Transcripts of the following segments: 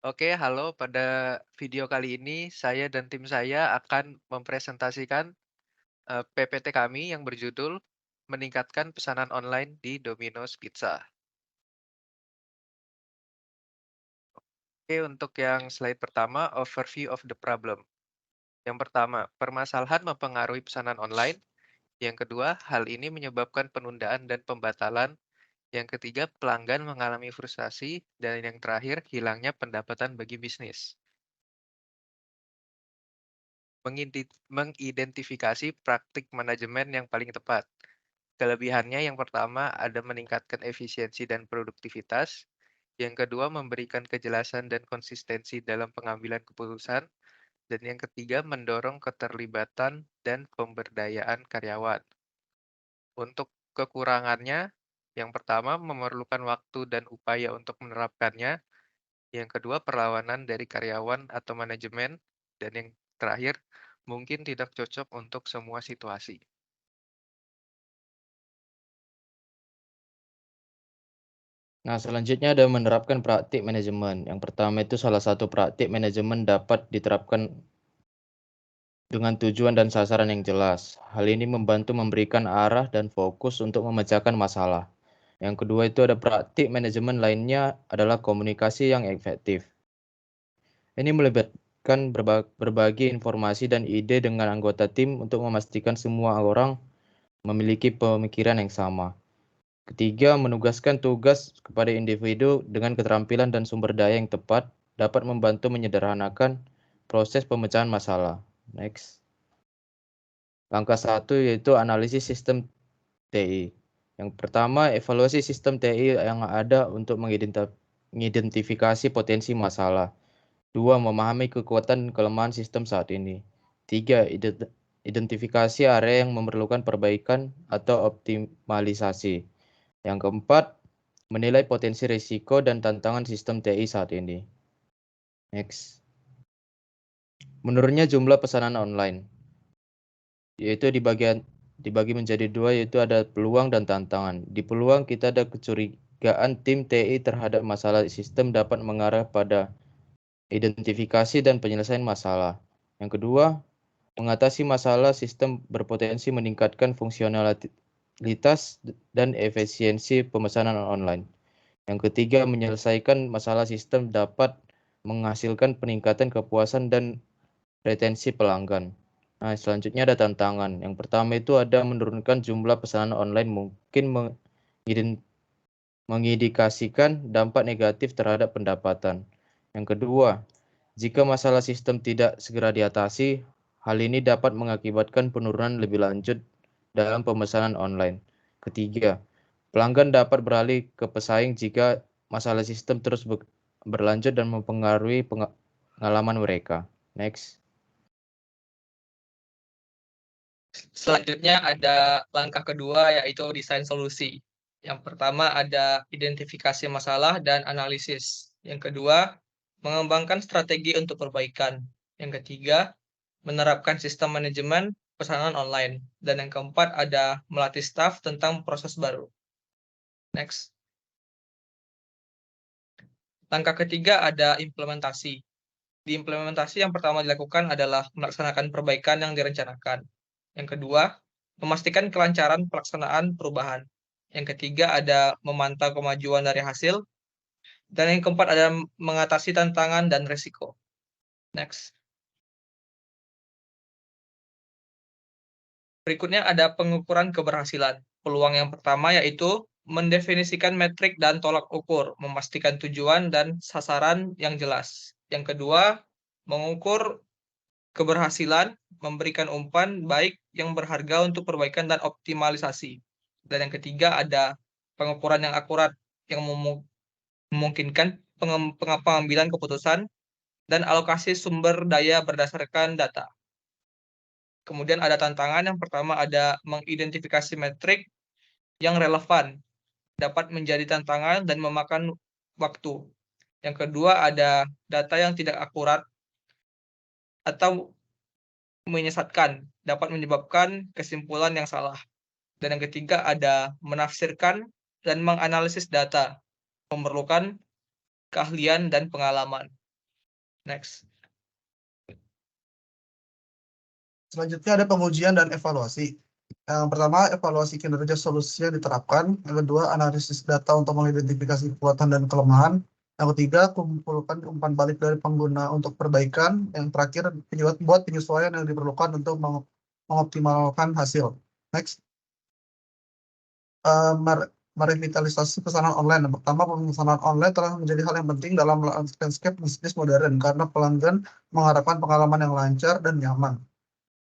Oke, halo. Pada video kali ini, saya dan tim saya akan mempresentasikan PPT kami yang berjudul Meningkatkan Pesanan Online di Domino's Pizza. Oke, untuk yang slide pertama, overview of the problem. Yang pertama, permasalahan mempengaruhi pesanan online. Yang kedua, hal ini menyebabkan penundaan dan pembatalan. Yang ketiga, pelanggan mengalami frustasi. Dan yang terakhir, hilangnya pendapatan bagi bisnis. Mengidentifikasi praktik manajemen yang paling tepat. Kelebihannya yang pertama ada meningkatkan efisiensi dan produktivitas. Yang kedua memberikan kejelasan dan konsistensi dalam pengambilan keputusan. Dan yang ketiga mendorong keterlibatan dan pemberdayaan karyawan. Untuk kekurangannya, yang pertama memerlukan waktu dan upaya untuk menerapkannya. Yang kedua perlawanan dari karyawan atau manajemen. Dan yang terakhir mungkin tidak cocok untuk semua situasi. Nah, selanjutnya ada menerapkan praktik manajemen. Yang pertama itu salah satu praktik manajemen dapat diterapkan dengan tujuan dan sasaran yang jelas. Hal ini membantu memberikan arah dan fokus untuk memecahkan masalah. Yang kedua itu ada praktik manajemen lainnya adalah komunikasi yang efektif. Ini melibatkan berbagi informasi dan ide dengan anggota tim untuk memastikan semua orang memiliki pemikiran yang sama. Ketiga, menugaskan tugas kepada individu dengan keterampilan dan sumber daya yang tepat dapat membantu menyederhanakan proses pemecahan masalah. Next. Langkah satu yaitu analisis sistem TI. Yang pertama, evaluasi sistem TI yang ada untuk mengidentifikasi potensi masalah. Dua, memahami kekuatan dan kelemahan sistem saat ini. Tiga, identifikasi area yang memerlukan perbaikan atau optimalisasi. Yang keempat, menilai potensi risiko dan tantangan sistem TI saat ini. Next. Menurunnya jumlah pesanan online, yaitu dibagi menjadi dua, yaitu ada peluang dan tantangan. Di peluang kita ada kecurigaan tim TI terhadap masalah sistem dapat mengarah pada identifikasi dan penyelesaian masalah. Yang kedua, mengatasi masalah sistem berpotensi meningkatkan fungsionalitas dan efisiensi pemesanan online. Yang ketiga, menyelesaikan masalah sistem dapat menghasilkan peningkatan kepuasan dan retensi pelanggan. Nah, selanjutnya ada tantangan. Yang pertama itu ada menurunkan jumlah pesanan online mungkin mengindikasikan dampak negatif terhadap pendapatan. Yang kedua, jika masalah sistem tidak segera diatasi, hal ini dapat mengakibatkan penurunan lebih lanjut dalam pemesanan online. Ketiga, pelanggan dapat beralih ke pesaing jika masalah sistem terus berlanjut dan mempengaruhi pengalaman mereka. Next. Selanjutnya ada langkah kedua yaitu desain solusi. Yang pertama ada identifikasi masalah dan analisis. Yang kedua, mengembangkan strategi untuk perbaikan. Yang ketiga, menerapkan sistem manajemen pesanan online. Dan yang keempat ada melatih staf tentang proses baru. Next. Langkah ketiga ada implementasi. Di implementasi yang pertama dilakukan adalah melaksanakan perbaikan yang direncanakan. Yang kedua, memastikan kelancaran pelaksanaan perubahan. Yang ketiga ada memantau kemajuan dari hasil. Dan yang keempat ada mengatasi tantangan dan risiko. Next. Berikutnya ada pengukuran keberhasilan. Peluang yang pertama yaitu mendefinisikan metrik dan tolak ukur, memastikan tujuan dan sasaran yang jelas. Yang kedua, mengukur keberhasilan, memberikan umpan baik yang berharga untuk perbaikan dan optimalisasi. Dan yang ketiga ada pengukuran yang akurat yang memungkinkan pengambilan keputusan dan alokasi sumber daya berdasarkan data. Kemudian ada tantangan, yang pertama ada mengidentifikasi metrik yang relevan, dapat menjadi tantangan dan memakan waktu. Yang kedua ada data yang tidak akurat atau menyesatkan, dapat menyebabkan kesimpulan yang salah. Dan yang ketiga ada menafsirkan dan menganalisis data, memerlukan keahlian dan pengalaman. Next. Selanjutnya ada pengujian dan evaluasi. Yang pertama, evaluasi kinerja solusi yang diterapkan. Yang kedua, analisis data untuk mengidentifikasi kekuatan dan kelemahan. Yang ketiga, kumpulkan umpan balik dari pengguna untuk perbaikan. Yang terakhir, buat penyesuaian yang diperlukan untuk mengoptimalkan hasil. Next. Merevitalisasi pesanan online. Yang pertama, pemesanan online telah menjadi hal yang penting dalam landscape bisnis modern karena pelanggan mengharapkan pengalaman yang lancar dan nyaman.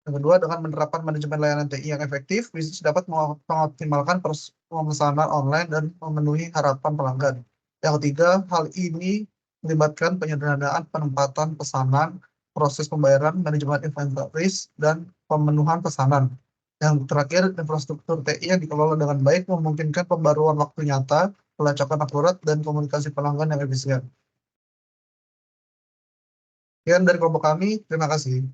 Yang kedua, dengan menerapkan manajemen layanan TI yang efektif, bisnis dapat mengoptimalkan pemesanan online dan memenuhi harapan pelanggan. Yang ketiga, hal ini melibatkan penyederhanaan penempatan pesanan, proses pembayaran, manajemen inventaris, dan pemenuhan pesanan. Yang terakhir, infrastruktur TI yang dikelola dengan baik memungkinkan pembaruan waktu nyata, pelacakan akurat, dan komunikasi pelanggan yang efisien. Sekian dari kelompok kami, terima kasih.